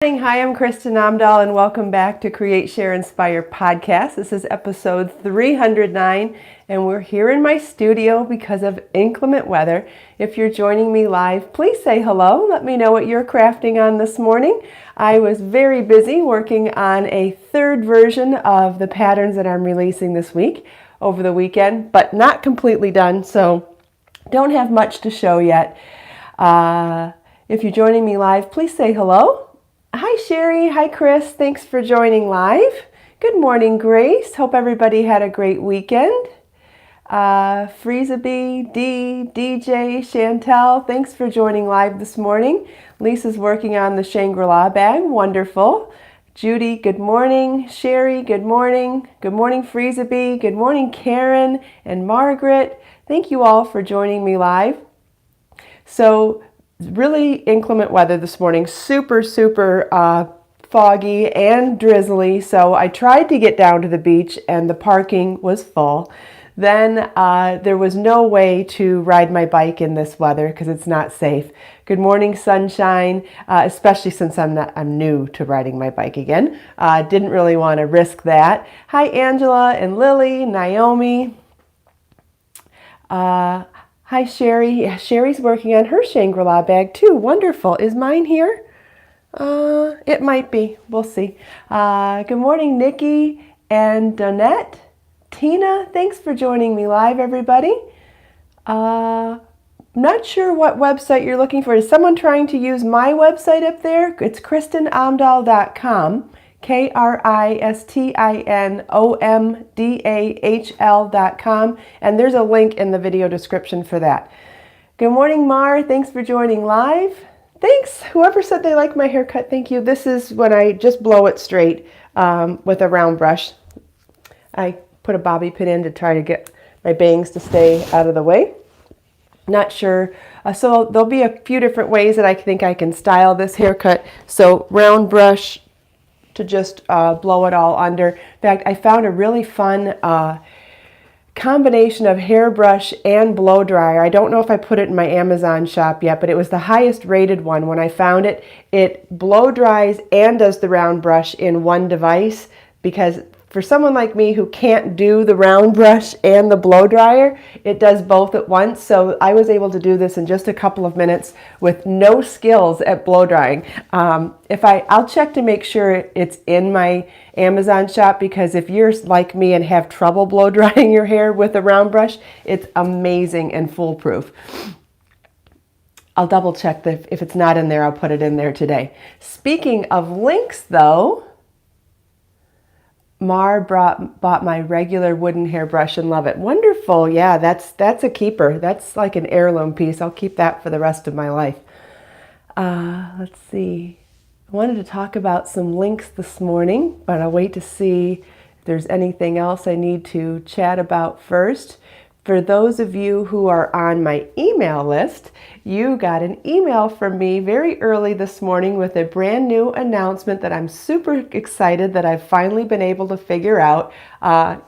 Hi, I'm Kristin Omdahl, and welcome back to Create, Share, Inspire podcast. This is episode 309, and we're here in my studio because of inclement weather. If you're joining me live, please say hello. Let me know what you're crafting on this morning. I was very busy working on a third version of the patterns that I'm releasing this week over the weekend, but not completely done, so don't have much to show yet. If you're joining me live, please say hello. Hi Sherry, hi Chris, thanks for joining live. Good morning Grace, hope everybody had a great weekend. Freezabee, Dee, DJ, Chantel, thanks for joining live this morning. Lisa's working on the Shangri-La bag, wonderful. Judy, good morning. Sherry, good morning. Good morning Freezabee, good morning Karen and Margaret. Thank you all for joining me live. So, really inclement weather this morning, super foggy and drizzly, so I tried to get down to the beach and the parking was full. Then there was no way to ride my bike in this weather because it's not safe. Good morning sunshine, especially since I'm new to riding my bike again. Didn't really want to risk that. Hi Angela and Lily, Naomi. Hi, Sherry. Yeah, Sherry's working on her Shangri-La bag too. Wonderful. Is mine here? It might be. We'll see. Good morning, Nikki and Donette. Tina, thanks for joining me live, everybody. Not sure what website you're looking for. Is someone trying to use my website up there? It's KristinOmdahl.com. KristinOmdahl.com, and there's a link in the video description for that. Good morning, Mar. Thanks for joining live. Thanks. Whoever said they like my haircut, thank you. This is when I just blow it straight with a round brush. I put a bobby pin in to try to get my bangs to stay out of the way. Not sure. So there'll be a few different ways that I think I can style this haircut. So round brush to just blow it all under. In fact, I found a really fun combination of hairbrush and blow dryer. I don't know if I put it in my Amazon shop yet, but it was the highest rated one. When I found it, it blow dries and does the round brush in one device, because for someone like me who can't do the round brush and the blow dryer, it does both at once. So I was able to do this in just a couple of minutes with no skills at blow drying. I'll check to make sure it's in my Amazon shop, because if you're like me and have trouble blow drying your hair with a round brush, it's amazing and foolproof. I'll double check that if it's not in there, I'll put it in there today. Speaking of links though, Mar bought my regular wooden hairbrush and love it. Wonderful. Yeah, that's a keeper. That's like an heirloom piece. I'll keep that for the rest of my life. Let's see. I wanted to talk about some links this morning, but I'll wait to see if there's anything else I need to chat about first. For those of you who are on my email list, you got an email from me very early this morning with a brand new announcement that I'm super excited that I've finally been able to figure out.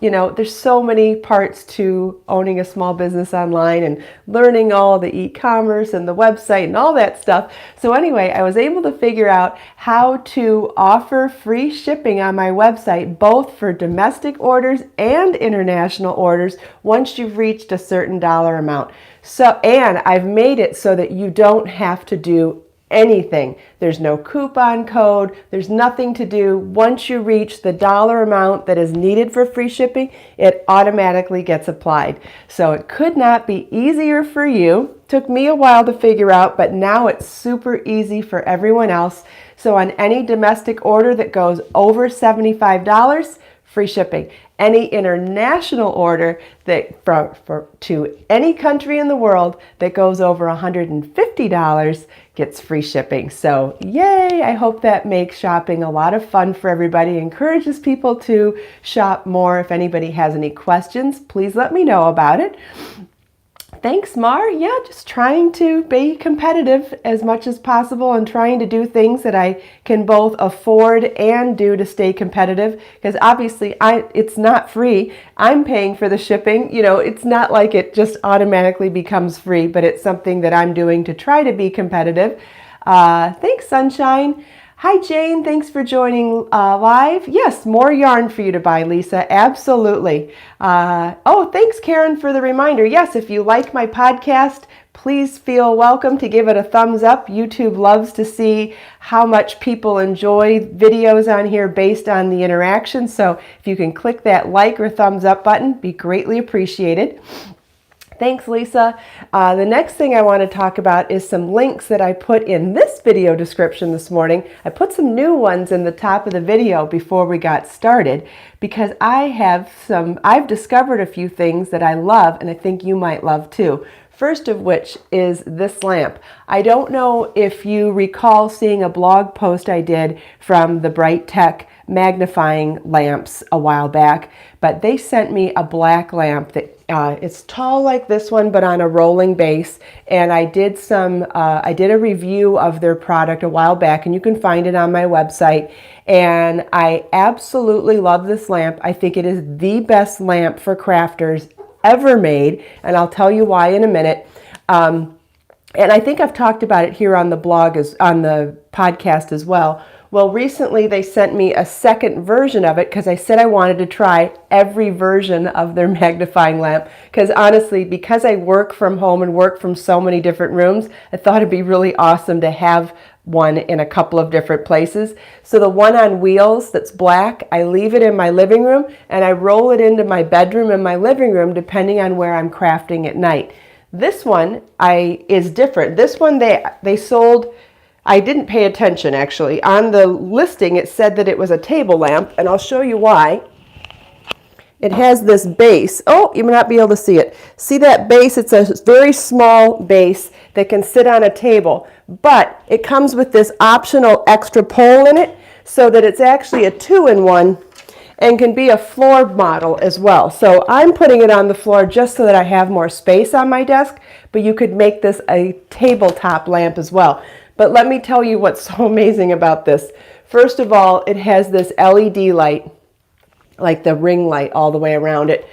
There's so many parts to owning a small business online and learning all the e-commerce and the website and all that stuff. So anyway, I was able to figure out how to offer free shipping on my website, both for domestic orders and international orders, once you've reached a certain dollar amount. And I've made it so that you don't have to do anything. There's no coupon code. There's nothing to do. Once you reach the dollar amount that is needed for free shipping, it automatically gets applied. So it could not be easier for you. Took me a while to figure out, but now it's super easy for everyone else. So on any domestic order that goes over $75, free shipping. Any international order that to any country in the world that goes over $150 gets free shipping. So yay, I hope that makes shopping a lot of fun for everybody, encourages people to shop more. If anybody has any questions, please let me know about it. Thanks, Mar. Yeah, just trying to be competitive as much as possible and trying to do things that I can both afford and do to stay competitive, because obviously it's not free. I'm paying for the shipping. It's not like it just automatically becomes free, but it's something that I'm doing to try to be competitive. Thanks, Sunshine. Hi, Jane. Thanks for joining live. Yes, more yarn for you to buy, Lisa. Absolutely. Oh, thanks, Karen, for the reminder. Yes, if you like my podcast, please feel welcome to give it a thumbs up. YouTube loves to see how much people enjoy videos on here based on the interaction. So if you can click that like or thumbs up button, be greatly appreciated. Thanks, Lisa. The next thing I want to talk about is some links that I put in this video description this morning. I put some new ones in the top of the video before we got started because I've discovered a few things that I love and I think you might love too. First of which is this lamp. I don't know if you recall seeing a blog post I did from the Bright Tech magnifying lamps a while back, but they sent me a black lamp that it's tall like this one but on a rolling base, and I did a review of their product a while back, and you can find it on my website, and I absolutely love this lamp. I think it is the best lamp for crafters ever made, and I'll tell you why in a minute. And I think I've talked about it here on the blog, on the podcast as well. Well, recently they sent me a second version of it because I said I wanted to try every version of their magnifying lamp. Because honestly, because I work from home and work from so many different rooms, I thought it'd be really awesome to have one in a couple of different places. So the one on wheels that's black, I leave it in my living room and I roll it into my bedroom and my living room depending on where I'm crafting at night. This one is different. This one they sold. I didn't pay attention actually. On the listing it said that it was a table lamp, and I'll show you why. It has this base. Oh, you may not be able to see it. See that base? It's a very small base that can sit on a table, but it comes with this optional extra pole in it so that it's actually a 2-in-1 and can be a floor model as well. So I'm putting it on the floor just so that I have more space on my desk, but you could make this a tabletop lamp as well. But let me tell you what's so amazing about this. First of all, it has this LED light, like the ring light all the way around it,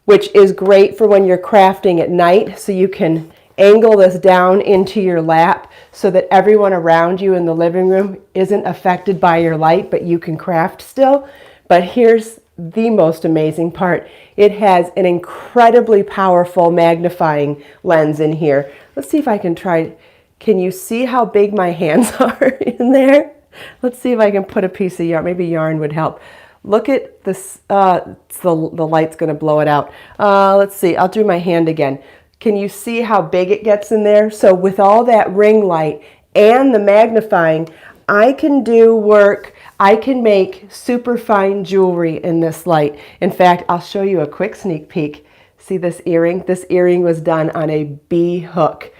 which is great for when you're crafting at night. So you can angle this down into your lap so that everyone around you in the living room isn't affected by your light, but you can craft still. But here's the most amazing part. It has an incredibly powerful magnifying lens in here. Let's see if I can try. Can you see how big my hands are in there? Let's see if I can put a piece of yarn. Maybe yarn would help. Look at this. The light's going to blow it out. Let's see. I'll do my hand again. Can you see how big it gets in there? So with all that ring light and the magnifying, I can do work. I can make super fine jewelry in this light. In fact, I'll show you a quick sneak peek. See this earring? This earring was done on a bee hook.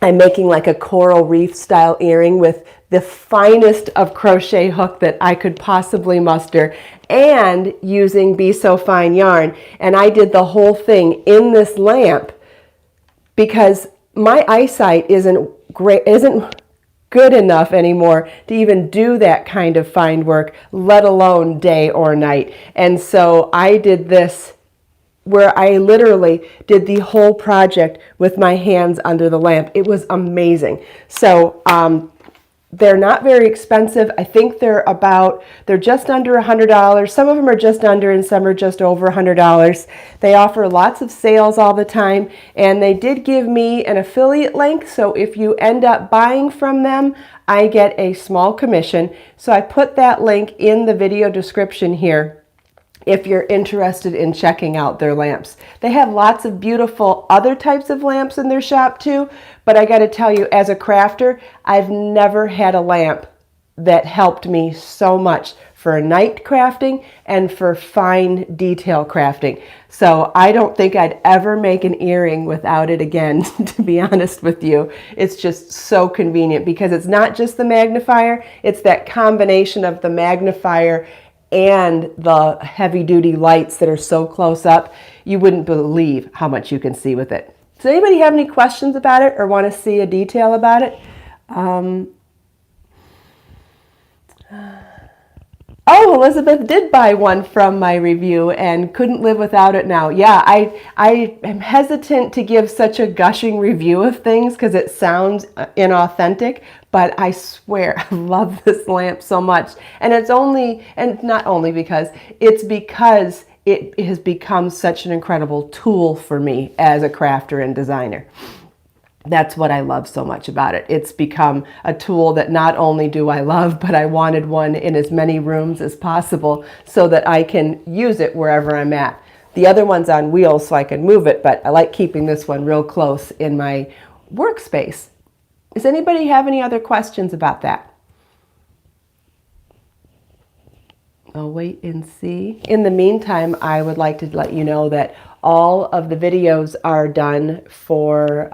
I'm making like a coral reef style earring with the finest of crochet hook that I could possibly muster and using Be So Fine yarn. And I did the whole thing in this lamp because my eyesight isn't good enough anymore to even do that kind of fine work, let alone day or night. And so I did this where I literally did the whole project with my hands under the lamp. It was amazing. So they're not very expensive. I think they're just under $100. Some of them are just under and some are just over $100. They offer lots of sales all the time, and they did give me an affiliate link. So if you end up buying from them, I get a small commission. So I put that link in the video description here if you're interested in checking out their lamps. They have lots of beautiful other types of lamps in their shop too, but I got to tell you, as a crafter, I've never had a lamp that helped me so much for night crafting and for fine detail crafting. So I don't think I'd ever make an earring without it again, to be honest with you. It's just so convenient because it's not just the magnifier, it's that combination of the magnifier and the heavy-duty lights that are so close up. You wouldn't believe how much you can see with it. Does anybody have any questions about it or want to see a detail about it? Oh, Elizabeth did buy one from my review and couldn't live without it now. Yeah, I am hesitant to give such a gushing review of things because it sounds inauthentic, but I swear I love this lamp so much. And it's only, and not only because, it's because it has become such an incredible tool for me as a crafter and designer. That's what I love so much about it. It's become a tool that not only do I love, but I wanted one in as many rooms as possible so that I can use it wherever I'm at. The other one's on wheels so I can move it, but I like keeping this one real close in my workspace. Does anybody have any other questions about that? I'll wait and see. In the meantime, I would like to let you know that all of the videos are done for,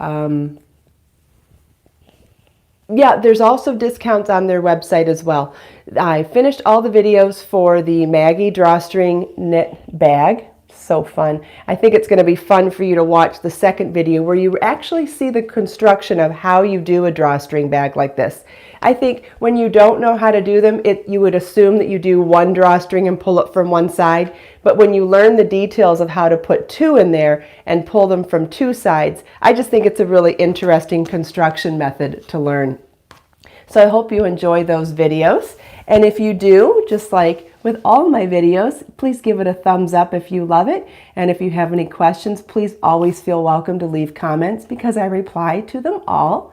yeah, there's also discounts on their website as well. I finished all the videos for the Maggie drawstring knit bag. So fun. I think it's going to be fun for you to watch the second video where you actually see the construction of how you do a drawstring bag like this. I think when you don't know how to do them, you would assume that you do one drawstring and pull it from one side. But when you learn the details of how to put two in there and pull them from two sides, I just think it's a really interesting construction method to learn. So I hope you enjoy those videos. And if you do, just like with all my videos, please give it a thumbs up if you love it. And if you have any questions, please always feel welcome to leave comments because I reply to them all.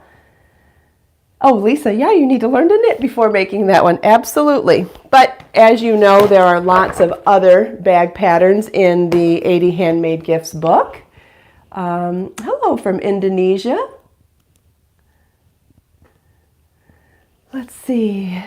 Oh, Lisa, yeah, you need to learn to knit before making that one. Absolutely. But as you know, there are lots of other bag patterns in the 80 Handmade Gifts book. Hello from Indonesia. Let's see,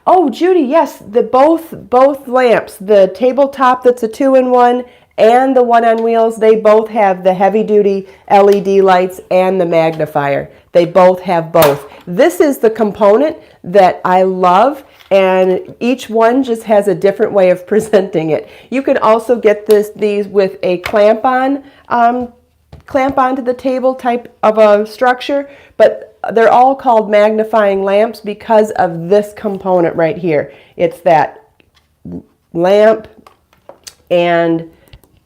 oh, Judy, yes, both lamps, the tabletop that's a 2-in-1 and the one on wheels, they both have the heavy-duty LED lights and the magnifier. They both have both. This is the component that I love, and each one just has a different way of presenting it. You can also get these with a clamp onto the table type of a structure, but they're all called magnifying lamps because of this component right here. It's that lamp and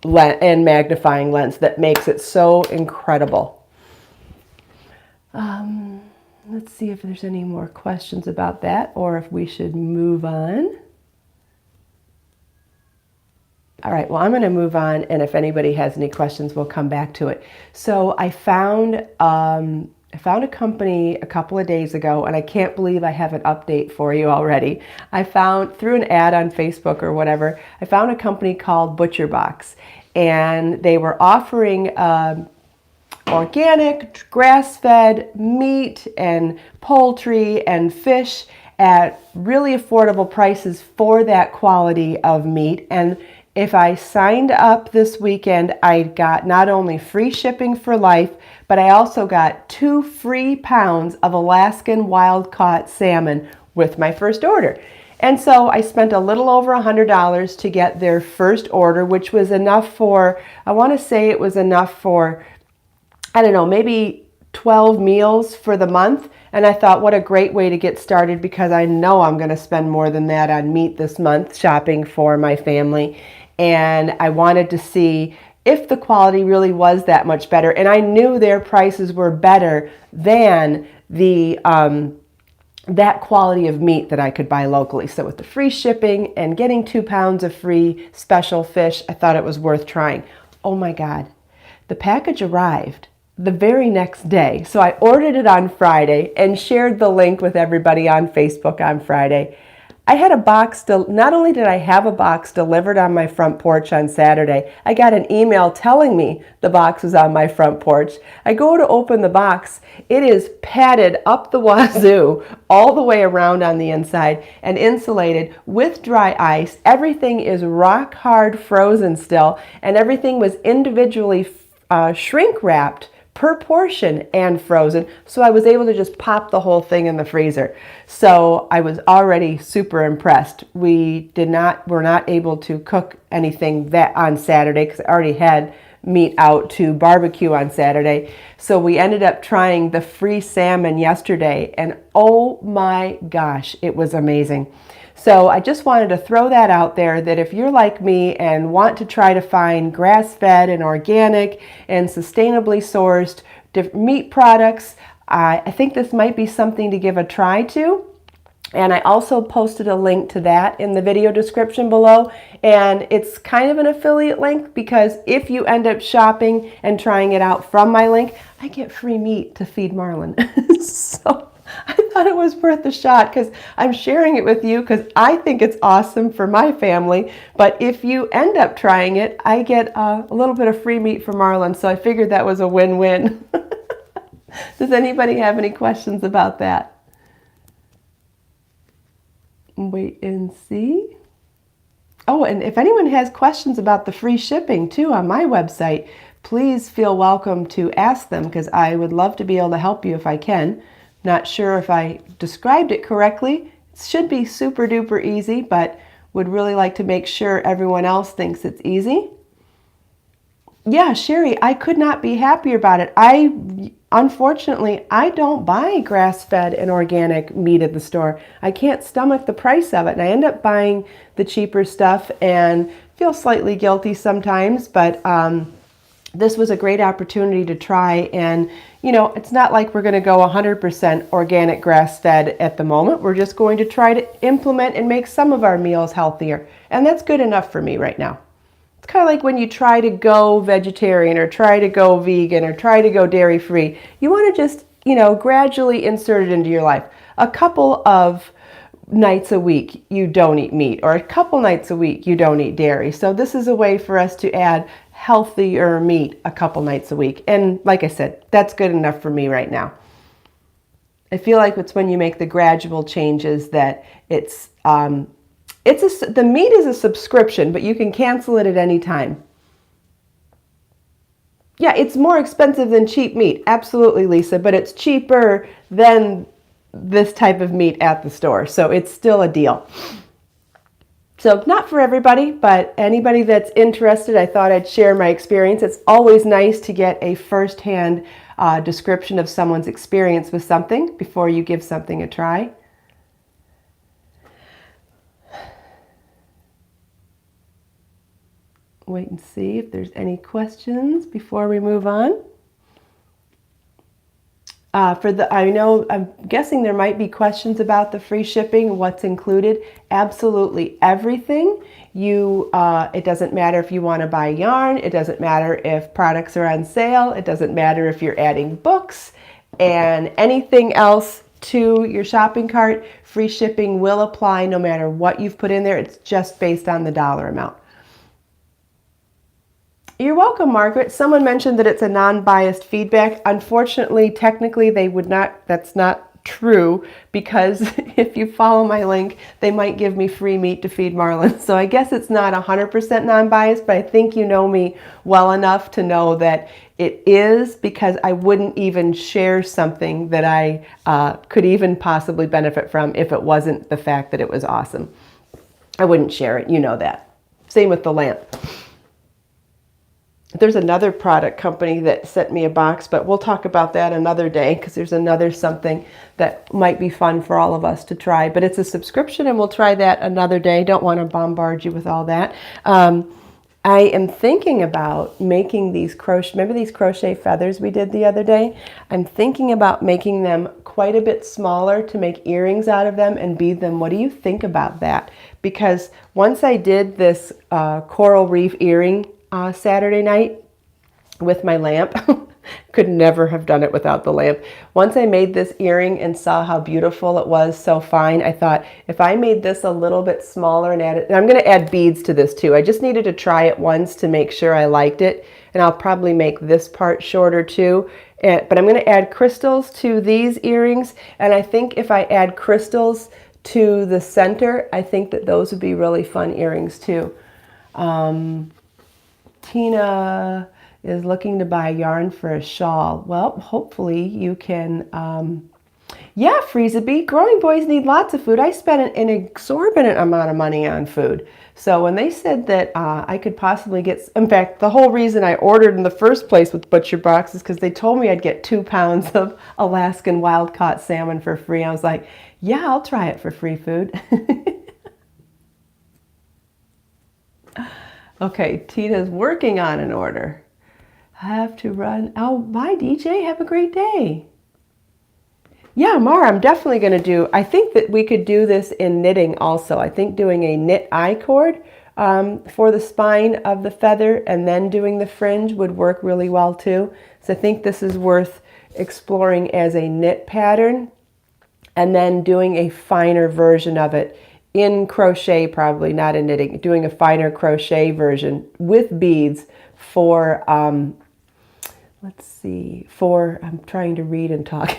magnifying lens that makes it so incredible. Let's see if there's any more questions about that or if we should move on. All right, well, I'm going to move on, and if anybody has any questions, we'll come back to it. So I found a company a couple of days ago, and I can't believe I have an update for you already. I found, through an ad on Facebook or whatever, I found a company called Butcher Box, and they were offering organic, grass-fed meat and poultry and fish at really affordable prices for that quality of meat. And if I signed up this weekend, I got not only free shipping for life, but I also got 2 free pounds of Alaskan wild-caught salmon with my first order. And so I spent a little over $100 to get their first order, which was enough for, I want to say it was enough for, I don't know, maybe 12 meals for the month. And I thought, what a great way to get started because I know I'm going to spend more than that on meat this month shopping for my family. And I wanted to see if the quality really was that much better. And I knew their prices were better than the that quality of meat that I could buy locally. So with the free shipping and getting 2 pounds of free special fish, I thought it was worth trying. Oh my God, the package arrived the very next day. So I ordered it on Friday and shared the link with everybody on Facebook on Friday. I had a box, not only did I have a box delivered on my front porch on Saturday, I got an email telling me the box was on my front porch. I go to open the box. It is padded up the wazoo all the way around on the inside and insulated with dry ice. Everything is rock hard frozen still, and everything was individually shrink wrapped per portion and frozen, so I was able to just pop the whole thing in the freezer. So I was already super impressed. Were not able to cook anything that on Saturday because I already had meat out to barbecue on Saturday. So we ended up trying the free salmon yesterday, and oh my gosh, it was amazing. So I just wanted to throw that out there, that if you're like me and want to try to find grass-fed and organic and sustainably sourced meat products, I think this might be something to give a try to. And I also posted a link to that in the video description below. And it's kind of an affiliate link, because if you end up shopping and trying it out from my link, I get free meat to feed Marlin. So I thought it was worth a shot, because I'm sharing it with you because I think it's awesome for my family. But if you end up trying it, I get a little bit of free meat for Marlin. So I figured that was a win-win. Does anybody have any questions about that? Wait and see. Oh, and if anyone has questions about the free shipping too on my website, please feel welcome to ask them, because I would love to be able to help you if I can. Not sure if I described it correctly. It should be super duper easy, but would really like to make sure everyone else thinks it's easy. Yeah, Sherry, I could not be happier about it. Unfortunately, I don't buy grass-fed and organic meat at the store. I can't stomach the price of it, and I end up buying the cheaper stuff and feel slightly guilty sometimes, but this was a great opportunity to try. And, you know, it's not like we're going to go 100% organic grass-fed at the moment. We're just going to try to implement and make some of our meals healthier, and that's good enough for me right now. It's kind of like when you try to go vegetarian or try to go vegan or try to go dairy-free. You want to just, you know, gradually insert it into your life. A couple of nights a week you don't eat meat, or a couple nights a week you don't eat dairy. So this is a way for us to add healthier meat a couple nights a week. And like I said, that's good enough for me right now. I feel like it's when you make the gradual changes that the meat is a subscription, but you can cancel it at any time. Yeah, it's more expensive than cheap meat. Absolutely, Lisa, but it's cheaper than this type of meat at the store. So it's still a deal. So not for everybody, but anybody that's interested, I thought I'd share my experience. It's always nice to get a firsthand description of someone's experience with something before you give something a try. Wait and see if there's any questions before we move on. I'm guessing there might be questions about the free shipping, what's included. Absolutely everything. It doesn't matter if you want to buy yarn. It doesn't matter if products are on sale. It doesn't matter if you're adding books and anything else to your shopping cart. Free shipping will apply no matter what you've put in there. It's just based on the dollar amount. You're welcome, Margaret. Someone mentioned that it's a non-biased feedback. Unfortunately, technically, that's not true, because if you follow my link, they might give me free meat to feed Marlin. So I guess it's not 100% non-biased, but I think you know me well enough to know that it is, because I wouldn't even share something that I could even possibly benefit from if it wasn't the fact that it was awesome. I wouldn't share it. You know that. Same with the lamp. There's another product company that sent me a box, but we'll talk about that another day, because there's another something that might be fun for all of us to try. But it's a subscription, and we'll try that another day. Don't want to bombard you with all that. I am thinking about making these remember these crochet feathers we did the other day? I'm thinking about making them quite a bit smaller to make earrings out of them and bead them. What do you think about that? Because once I did this coral reef earring Saturday night with my lamp, could never have done it without the lamp. Once I made this earring and saw how beautiful it was, so fine, I thought if I made this a little bit smaller and added, and I'm going to add beads to this too. I just needed to try it once to make sure I liked it, and I'll probably make this part shorter too. But I'm going to add crystals to these earrings, and I think if I add crystals to the center, I think that those would be really fun earrings too. Tina is looking to buy yarn for a shawl. Well, hopefully you can, yeah, Freezabee, growing boys need lots of food. I spent an exorbitant amount of money on food. So when they said that I could possibly get, in fact, the whole reason I ordered in the first place with Butcher Box is because they told me I'd get 2 pounds of Alaskan wild-caught salmon for free. I was like, yeah, I'll try it for free food. Okay, Tina's working on an order. Have to run. Oh, bye, DJ. Have a great day. Yeah, Mara, I'm definitely going to do, I think that we could do this in knitting also. I think doing a knit I-cord for the spine of the feather and then doing the fringe would work really well too. So I think this is worth exploring as a knit pattern and then doing a finer version of it in crochet, probably not in knitting, doing a finer crochet version with beads for let's see, I'm trying to read and talk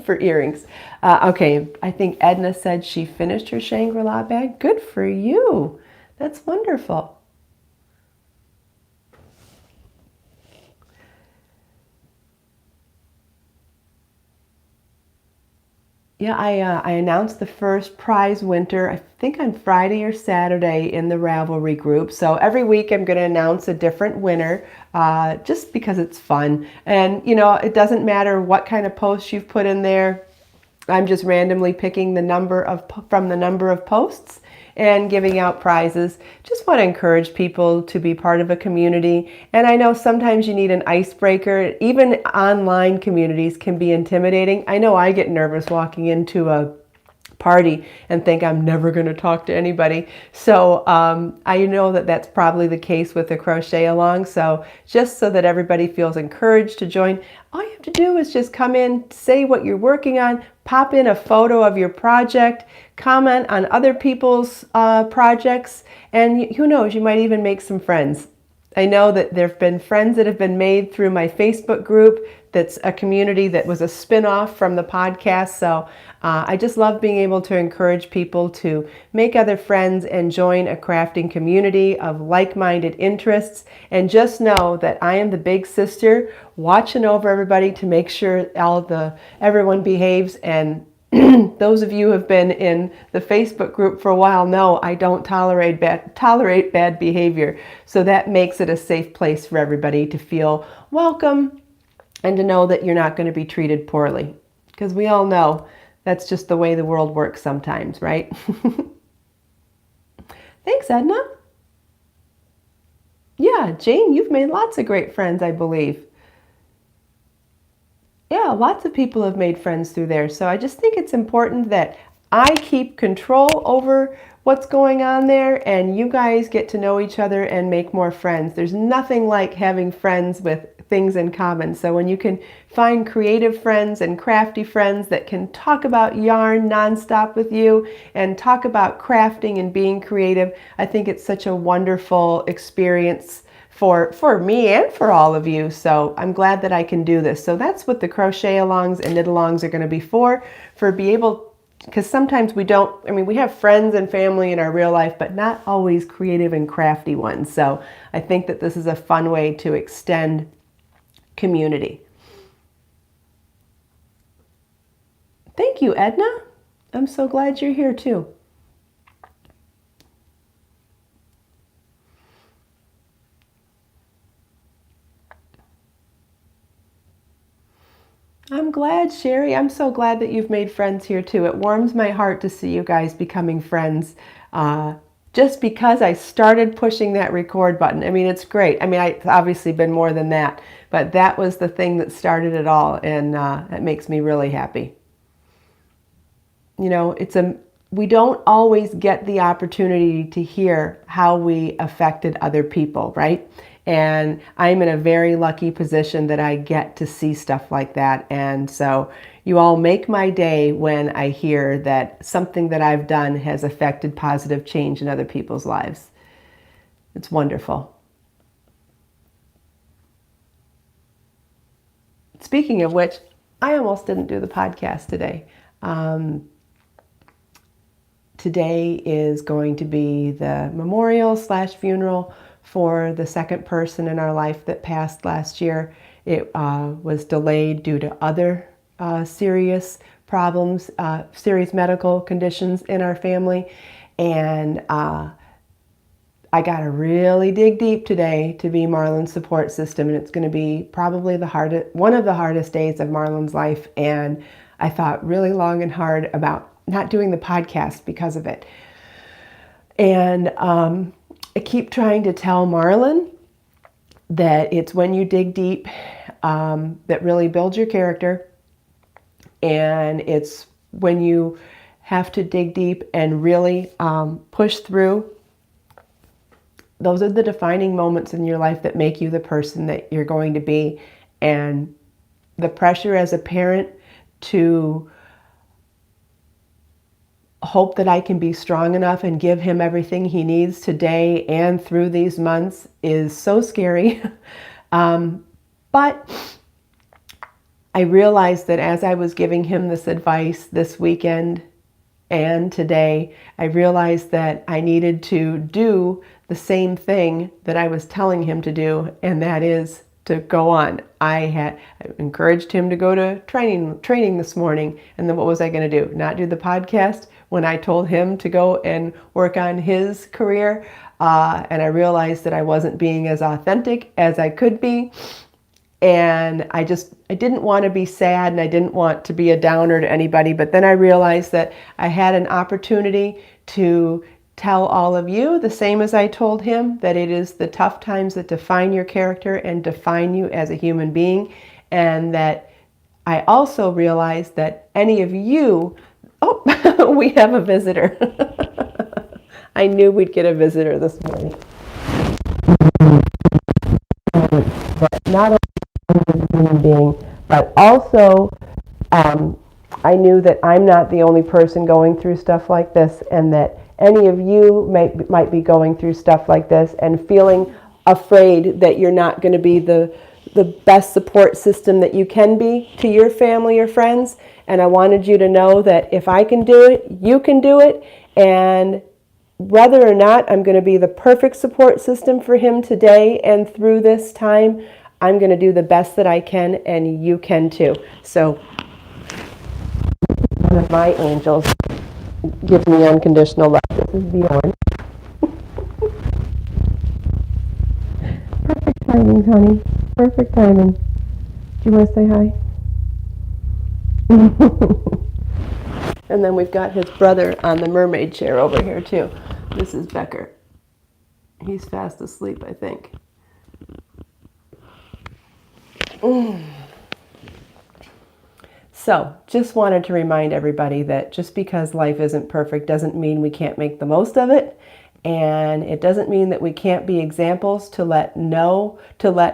for earrings. Okay, I think Edna said she finished her Shangri-La bag. Good for you. That's wonderful. Yeah, I announced the first prize winner, I think on Friday or Saturday in the Ravelry group. So every week I'm going to announce a different winner just because it's fun. And, you know, it doesn't matter what kind of posts you've put in there. I'm just randomly picking from the number of posts and giving out prizes. Just want to encourage people to be part of a community. And I know sometimes you need an icebreaker. Even online communities can be intimidating. I know I get nervous walking into a party and think I'm never going to talk to anybody. So I know that that's probably the case with the crochet along. So just so that everybody feels encouraged to join, all you have to do is just come in, say what you're working on, pop in a photo of your project, comment on other people's projects, and who knows, you might even make some friends. I know that there have been friends that have been made through my Facebook group. That's a community that was a spin-off from the podcast. So I just love being able to encourage people to make other friends and join a crafting community of like-minded interests. And just know that I am the big sister watching over everybody to make sure everyone behaves. And those of you who have been in the Facebook group for a while know I don't tolerate bad behavior. So that makes it a safe place for everybody to feel welcome and to know that you're not going to be treated poorly. Because we all know that's just the way the world works sometimes, right? Thanks, Edna. Yeah, Jane, you've made lots of great friends, I believe. Yeah, lots of people have made friends through there. So I just think it's important that I keep control over what's going on there and you guys get to know each other and make more friends. There's nothing like having friends with things in common. So when you can find creative friends and crafty friends that can talk about yarn nonstop with you and talk about crafting and being creative, I think it's such a wonderful experience for me and for all of you. So I'm glad that I can do this. So that's what the crochet alongs and knit alongs are going to be for be able, because sometimes we have friends and family in our real life, but not always creative and crafty ones. So I think that this is a fun way to extend community. Thank you, Edna. I'm so glad you're here too. I'm glad, Sherry. I'm so glad that you've made friends here too. It warms my heart to see you guys becoming friends just because I started pushing that record button. I mean, it's great. I mean, it's obviously been more than that, but that was the thing that started it all, and it makes me really happy. You know, we don't always get the opportunity to hear how we affected other people, right? And I'm in a very lucky position that I get to see stuff like that. And so you all make my day when I hear that something that I've done has affected positive change in other people's lives. It's wonderful. Speaking of which, I almost didn't do the podcast today. Today is going to be the memorial/funeral for the second person in our life that passed last year. It was delayed due to other serious problems, serious medical conditions in our family. And I got to really dig deep today to be Marlon's support system. And it's going to be probably one of the hardest days of Marlon's life. And I thought really long and hard about not doing the podcast because of it. And I keep trying to tell Marlon that it's when you dig deep that really builds your character. And it's when you have to dig deep and really push through. Those are the defining moments in your life that make you the person that you're going to be. And the pressure as a parent to hope that I can be strong enough and give him everything he needs today and through these months is so scary. But I realized that as I was giving him this advice this weekend and today, I realized that I needed to do the same thing that I was telling him to do, and that is to go on. I encouraged him to go to training this morning, and then what was I going to do? Not do the podcast when I told him to go and work on his career, and I realized that I wasn't being as authentic as I could be. And I didn't want to be sad, and I didn't want to be a downer to anybody. But then I realized that I had an opportunity to tell all of you the same as I told him, that it is the tough times that define your character and define you as a human being. And that I also realized that any of you, oh, we have a visitor. I knew we'd get a visitor this morning. But not only a human being, but also I knew that I'm not the only person going through stuff like this, and that any of you might be going through stuff like this and feeling afraid that you're not going to be the best support system that you can be to your family or friends. And I wanted you to know that if I can do it, you can do it. And whether or not I'm going to be the perfect support system for him today and through this time, I'm going to do the best that I can, and you can too. So one of my angels gives me unconditional love. This is Bjorn. Perfect timing, honey. Perfect timing. Do you want to say hi? And then we've got his brother on the mermaid chair over here too. This is Becker. He's fast asleep, I think. So, just wanted to remind everybody that just because life isn't perfect doesn't mean we can't make the most of it. And it doesn't mean that we can't be examples to let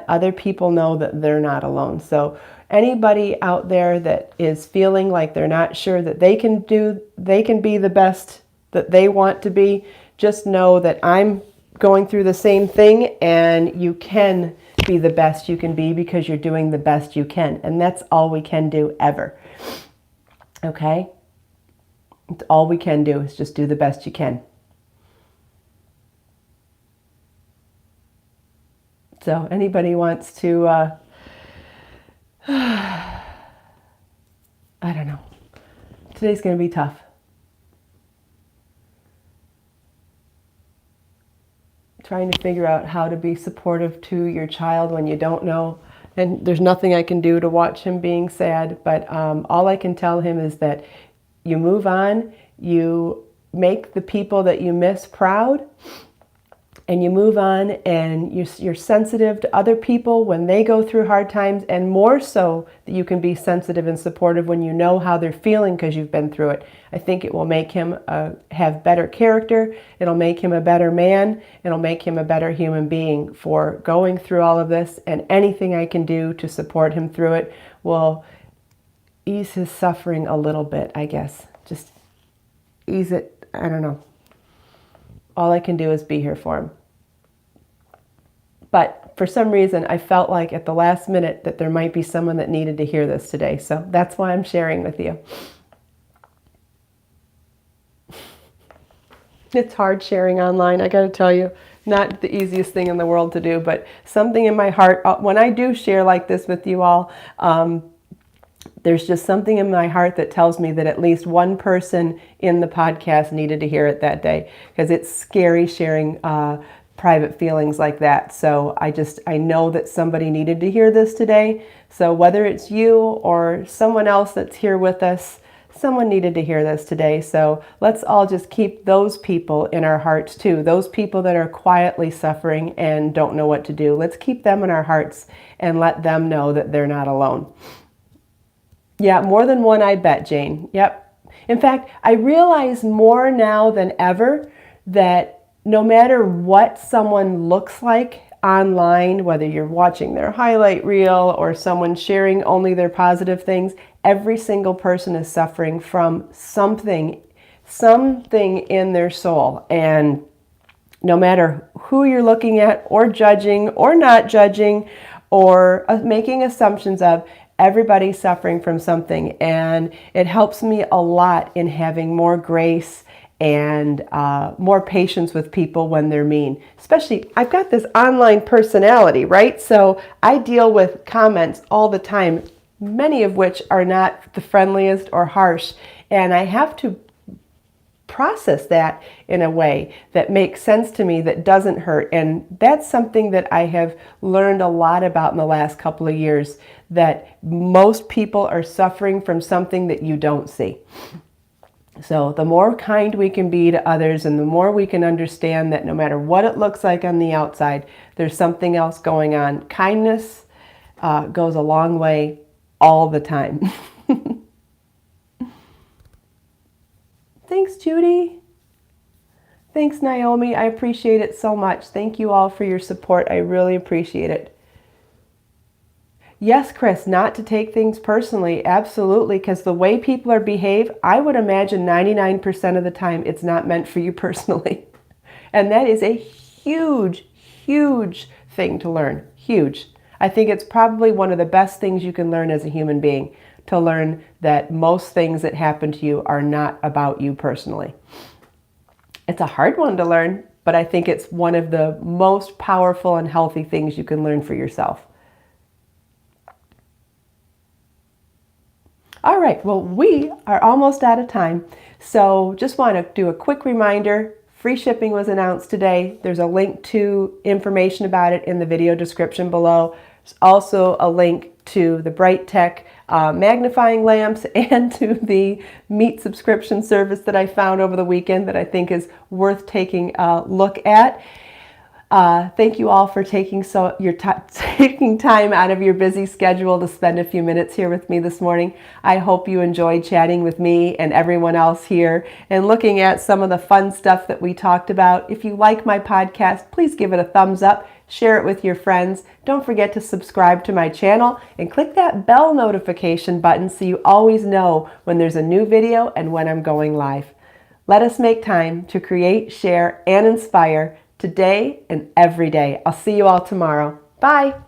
other people know that they're not alone. So anybody out there that is feeling like they're not sure that they can be the best that they want to be, just know that I'm going through the same thing, and you can be the best you can be because you're doing the best you can. And that's all we can do ever. Okay? It's all we can do is just do the best you can. So anybody wants to, I don't know. Today's going to be tough. Trying to figure out how to be supportive to your child when you don't know. And there's nothing I can do to watch him being sad. But all I can tell him is that you move on, you make the people that you miss proud, and you move on, and you're sensitive to other people when they go through hard times, and more so that you can be sensitive and supportive when you know how they're feeling because you've been through it. I think it will make him have better character. It'll make him a better man. It'll make him a better human being for going through all of this, and anything I can do to support him through it will ease his suffering a little bit, I guess. Just ease it. I don't know. All I can do is be here for him. But for some reason, I felt like at the last minute that there might be someone that needed to hear this today. So that's why I'm sharing with you. It's hard sharing online, I gotta tell you. Not the easiest thing in the world to do, but something in my heart, when I do share like this with you all, there's just something in my heart that tells me that at least one person in the podcast needed to hear it that day, because it's scary sharing private feelings like that. So I know that somebody needed to hear this today. So whether it's you or someone else that's here with us, someone needed to hear this today. So let's all just keep those people in our hearts too. Those people that are quietly suffering and don't know what to do. Let's keep them in our hearts and let them know that they're not alone. Yeah, more than one, I bet, Jane. Yep. In fact, I realize more now than ever that no matter what someone looks like online, whether you're watching their highlight reel or someone sharing only their positive things, every single person is suffering from something in their soul. And no matter who you're looking at or judging or not judging or making assumptions of, everybody's suffering from something. And it helps me a lot in having more grace and more patience with people when they're mean. Especially, I've got this online personality, right? So I deal with comments all the time, many of which are not the friendliest or harsh. And I have to process that in a way that makes sense to me, that doesn't hurt. And that's something that I have learned a lot about in the last couple of years, that most people are suffering from something that you don't see. So the more kind we can be to others and the more we can understand that no matter what it looks like on the outside, there's something else going on. Kindness goes a long way all the time. Thanks, Judy. Thanks, Naomi. I appreciate it so much. Thank you all for your support. I really appreciate it. Yes, Chris, not to take things personally. Absolutely, because the way people are behave, I would imagine 99% of the time it's not meant for you personally. And that is a huge, huge thing to learn. Huge. I think it's probably one of the best things you can learn as a human being, to learn that most things that happen to you are not about you personally. It's a hard one to learn, but I think it's one of the most powerful and healthy things you can learn for yourself. All right, well, we are almost out of time. So just want to do a quick reminder. Free shipping was announced today. There's a link to information about it in the video description below. There's also a link to the Bright Tech magnifying lamps and to the meat subscription service that I found over the weekend that I think is worth taking a look at. Thank you all for taking time out of your busy schedule to spend a few minutes here with me this morning. I hope you enjoyed chatting with me and everyone else here and looking at some of the fun stuff that we talked about. If you like my podcast, please give it a thumbs up, share it with your friends. Don't forget to subscribe to my channel and click that bell notification button so you always know when there's a new video and when I'm going live. Let us make time to create, share, and inspire today and every day. I'll see you all tomorrow. Bye.